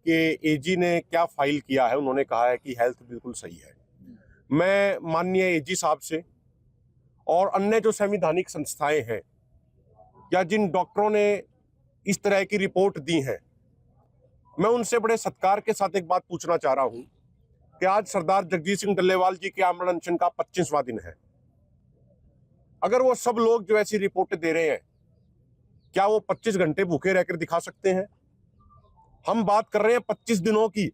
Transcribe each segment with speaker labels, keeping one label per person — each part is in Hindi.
Speaker 1: कि एजी ने क्या फाइल किया है। उन्होंने कहा है कि हेल्थ बिल्कुल सही है। मैं माननीय एजी साहब से और अन्य जो संवैधानिक संस्थाएं हैं या जिन डॉक्टरों ने इस तरह की रिपोर्ट दी है, मैं उनसे बड़े सत्कार के साथ एक बात पूछना चाह रहा हूं कि आज सरदार जगजीत सिंह डल्लेवाल जी के आमरण अनशन का 25वां दिन है। अगर वो सब लोग जो ऐसी रिपोर्ट दे रहे हैं, क्या वो 25 घंटे भूखे रहकर दिखा सकते हैं? हम बात कर रहे हैं 25 दिनों की।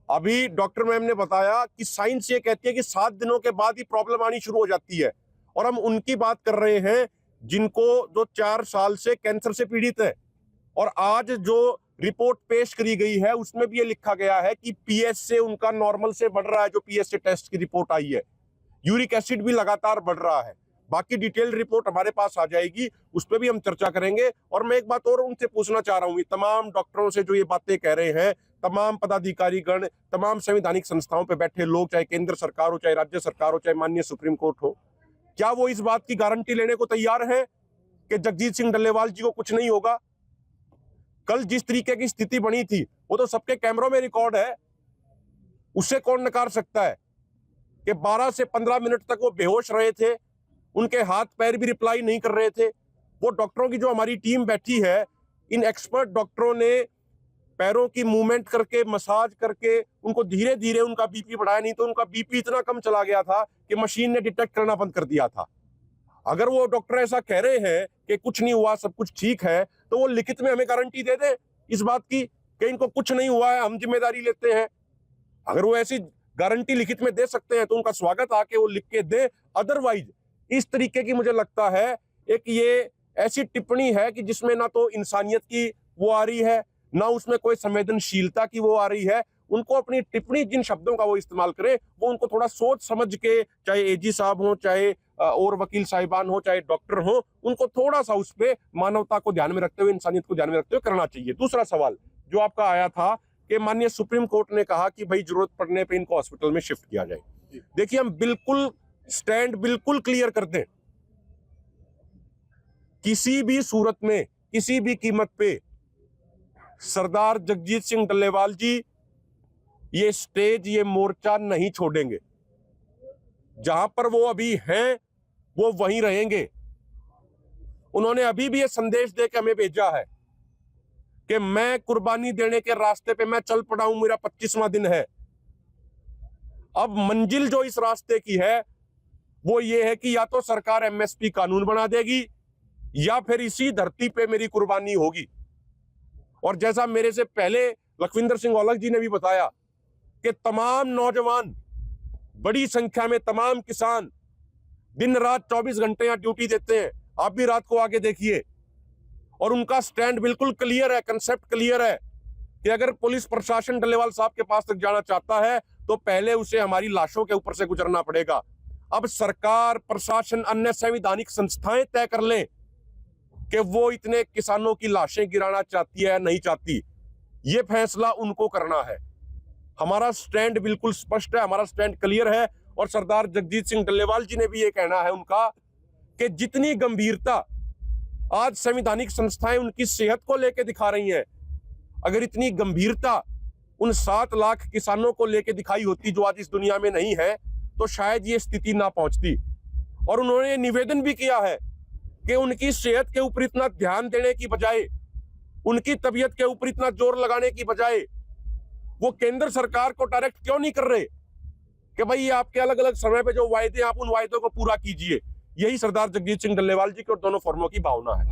Speaker 1: अभी डॉक्टर मैम ने बताया कि साइंस ये कहती है कि 7 दिनों के बाद ही प्रॉब्लम आनी शुरू हो जाती है, और हम उनकी बात कर रहे हैं जिनको जो 4 साल से कैंसर से पीड़ित है। और आज जो रिपोर्ट पेश करी गई है उसमें भी ये लिखा गया है कि पीएच से उनका नॉर्मल से बढ़ रहा है। जो पीएच से टेस्ट की रिपोर्ट आई है, यूरिक एसिड भी लगातार बढ़ रहा है। बाकी डिटेल रिपोर्ट हमारे पास आ जाएगी, उस पर भी हम चर्चा करेंगे। और मैं एक बात और उनसे पूछना चाह रहा हूँ, तमाम डॉक्टरों से जो ये बातें कह रहे हैं, तमाम पदाधिकारी गण, तमाम संवैधानिक संस्थाओं पे बैठे लोग, चाहे केंद्र सरकार हो, चाहे राज्य सरकार हो, चाहे माननीय सुप्रीम कोर्ट हो, क्या वो इस बात की गारंटी लेने को तैयार है कि जगजीत सिंह डल्लेवाल जी को कुछ नहीं होगा? कल जिस तरीके की स्थिति बनी थी वो तो सबके कैमरों में रिकॉर्ड है, उससे कौन नकार सकता है कि 12 से 15 मिनट तक वो बेहोश रहे थे, उनके हाथ पैर भी रिप्लाई नहीं कर रहे थे। वो डॉक्टरों की जो हमारी टीम बैठी है, इन एक्सपर्ट डॉक्टरों ने पैरों की मूवमेंट करके, मसाज करके उनको धीरे धीरे उनका बीपी बढ़ाया। नहीं तो उनका बीपी इतना कम चला गया था कि मशीन ने डिटेक्ट करना बंद कर दिया था। अगर वो डॉक्टर ऐसा कह रहे हैं कि कुछ नहीं हुआ, सब कुछ ठीक है, तो वो लिखित में हमें गारंटी दे दे इस बात की कि इनको कुछ नहीं हुआ है, हम जिम्मेदारी लेते हैं। अगर वो ऐसी गारंटी लिखित में दे सकते हैं तो उनका स्वागत, आके वो लिख के दे। अदरवाइज इस तरीके की, मुझे लगता है, एक ये ऐसी टिप्पणी है कि जिसमें ना तो इंसानियत की वो आ रही है, ना उसमें कोई संवेदनशीलता की वो आ रही है। उनको अपनी टिप्पणी, जिन शब्दों का वो इस्तेमाल करें, वो उनको थोड़ा सोच समझ के, चाहे एजी साहब हो, चाहे और वकील साहिबान हो, चाहे डॉक्टर हो, उनको थोड़ा सा उस पे मानवता को ध्यान में रखते हुए, इंसानियत को ध्यान में रखते हुए करना चाहिए। दूसरा सवाल जो आपका आया था कि माननीय सुप्रीम कोर्ट ने कहा कि भाई जरूरत पड़ने पे इनको हॉस्पिटल में शिफ्ट किया जाए। देखिए, हम बिल्कुल स्टैंड बिल्कुल क्लियर कर दें, किसी भी सूरत में, किसी भी कीमत पे सरदार जगजीत सिंह डल्लेवाल जी ये स्टेज, ये मोर्चा नहीं छोड़ेंगे। जहां पर वो अभी हैं वो वहीं रहेंगे। उन्होंने अभी भी ये संदेश देकर हमें भेजा है कि मैं कुर्बानी देने के रास्ते पे मैं चल पड़ा हूं, मेरा 25वां दिन है। अब मंजिल जो इस रास्ते की है वो ये है कि या तो सरकार एमएसपी कानून बना देगी या फिर इसी धरती पे मेरी कुर्बानी होगी। और जैसा मेरे से पहले लखविंदर सिंह औलख जी ने भी बताया कि तमाम नौजवान, बड़ी संख्या में तमाम किसान दिन रात 24 घंटे यहां ड्यूटी देते हैं। आप भी रात को आके देखिए, और उनका स्टैंड बिल्कुल क्लियर है, कंसेप्ट क्लियर है कि अगर पुलिस प्रशासन डल्लेवाल साहब के पास तक जाना चाहता है तो पहले उसे हमारी लाशों के ऊपर से गुजरना पड़ेगा। अब सरकार, प्रशासन, अन्य संवैधानिक संस्थाएं तय कर लें कि वो इतने किसानों की लाशें गिराना चाहती है या नहीं चाहती। ये फैसला उनको करना है। हमारा स्टैंड बिल्कुल स्पष्ट है, हमारा स्टैंड क्लियर है। और सरदार जगजीत सिंह डल्लेवाल जी ने भी ये कहना है उनका कि जितनी गंभीरता आज संवैधानिक संस्थाएं उनकी सेहत को लेकर दिखा रही हैं, अगर इतनी गंभीरता उन 7 लाख किसानों को लेकर दिखाई होती जो आज इस दुनिया में नहीं है, तो शायद ये स्थिति ना पहुंचती। और उन्होंने निवेदन भी किया है कि उनकी सेहत के ऊपर इतना ध्यान देने की बजाय, उनकी तबीयत के ऊपर इतना जोर लगाने की बजाय वो केंद्र सरकार को डायरेक्ट क्यों नहीं कर रहे कि भाई ये आपके अलग अलग समय पे जो वायदे, आप उन वायदों को पूरा कीजिए। यही सरदार जगजीत सिंह डल्लेवाल जी के और दोनों फॉर्मों की भावना है।